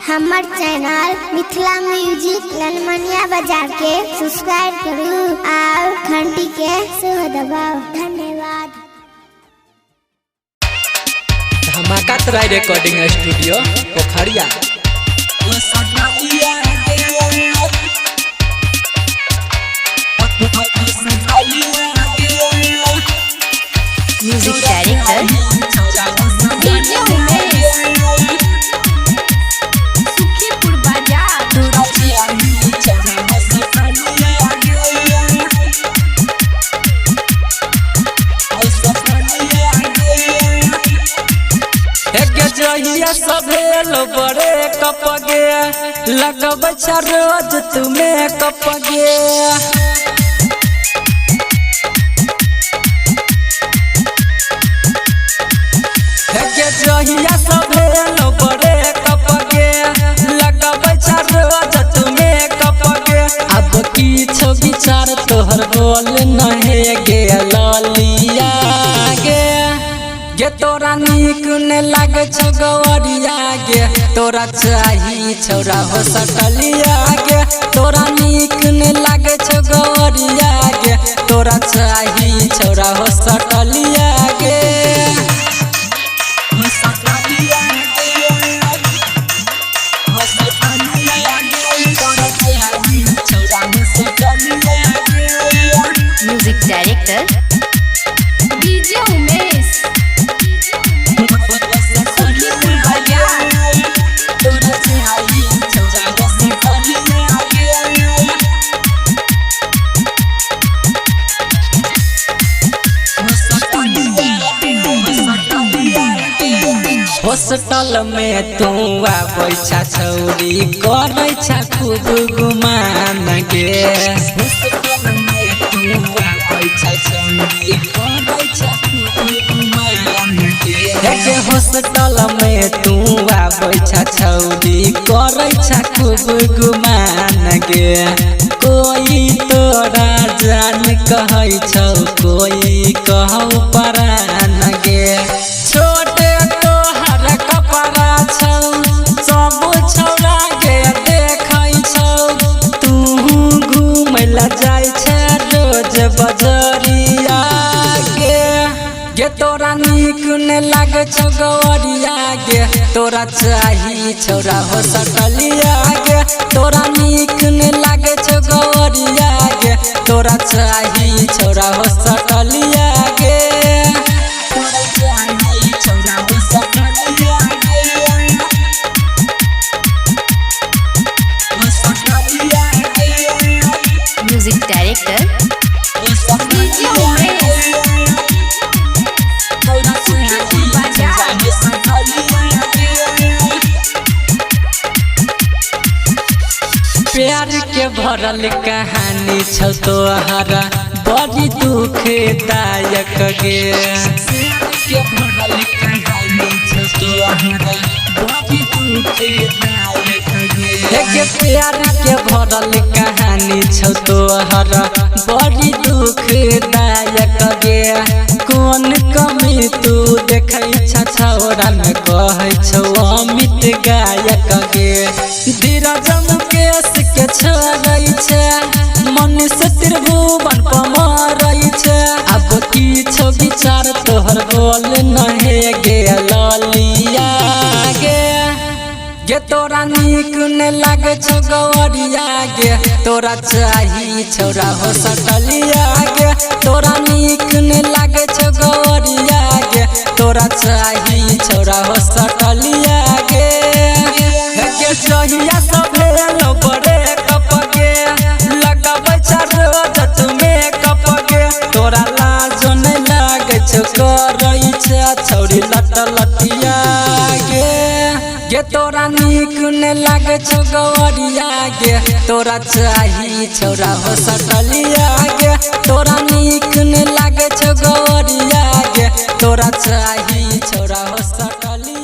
हमार channel Mithila music लालमनिया बाजार के सब्सक्राइब करू और घंटी के सेहो दबाओ। धन्यवाद। Dhamaka Terai recording studio Pokhariya. Music director DJ Umesh, Sukhipur Bazar. जहिया सभेल बड़े कपगे लगब रोज तुम्हें कपगे जहिया सभेल बड़े कपगे लगब रोज तुम्हें कपगे। अब किछो विचार तोहर बोल नहे गे ललिया गे तोरा नीक ने लागे छौ गवरिया गे तोरा चाही छौरा होस्टलिया गे तोरा नीक ने लागे छौ गवरिया गे तोरा चाही छौरा होस्टलिया गे music director DJ Umesh, hostel में तू आबै छा छौरी करै छा खूब गुमान गे हॉस्टल में तू आबै छा छौरी करै छा खूब गुमान गे हॉस्टल में तू आबै छा छौरी करै छा खूब गुमान गे कोई तोरा जान कहै छौ कोई कहौ परान गे छोटे छौरा गे देखै छौ तू घूमैला जाइ छै रोज बजरिया गे तोरा नीक ने लागे छौ गवरिया गे तोरा चाही छौरा होस्टलिया गे तोरा नीक ने लागे छौ गवरिया गे तोरा चाही छौरा होस्टलिया गे तोरा चाही छौरा होस्टलिया music director DJ Umesh, Sukhipur Bazar. प्यार के भरल कहानी छौ तोहरा बड़ी दुखदायक गे के भरल कहानी छौ तोहरा बड़ी दुखदायक गे प्यार के भरल कहानी छौ तोहरा बड़ी दुखदायक गे कौन कमी तू देखै छा छौरा में कहै छौ अमित गायक गे धीरज&मुकेश के छोड़ै छै मन से त्रिभुवन पमरै छै। अब किछो विचार तोहर बोल नहे गे ललिया गे तोरा नीक ने लागे छौ गवरिया गे तोरा चाही छौरा होस्टलिया गे तोरा नीक ने लागे छौ गवरिया गे तोरा चाही छौरा होस्टलिया गे जहिया सभेल बड़े कपगे लगबै रोज तुम्हें कपगे तोरा लाज नहीं लागे छौ करै छै छौरी लटलटिया गे तोरा नीक ने लागे छौ गवरिया गे तोरा चाही छौरा होस्टलिया गे तोरा नीक ने लागे छौ गवरिया गे तोरा चाही छौरा होस्टलिया।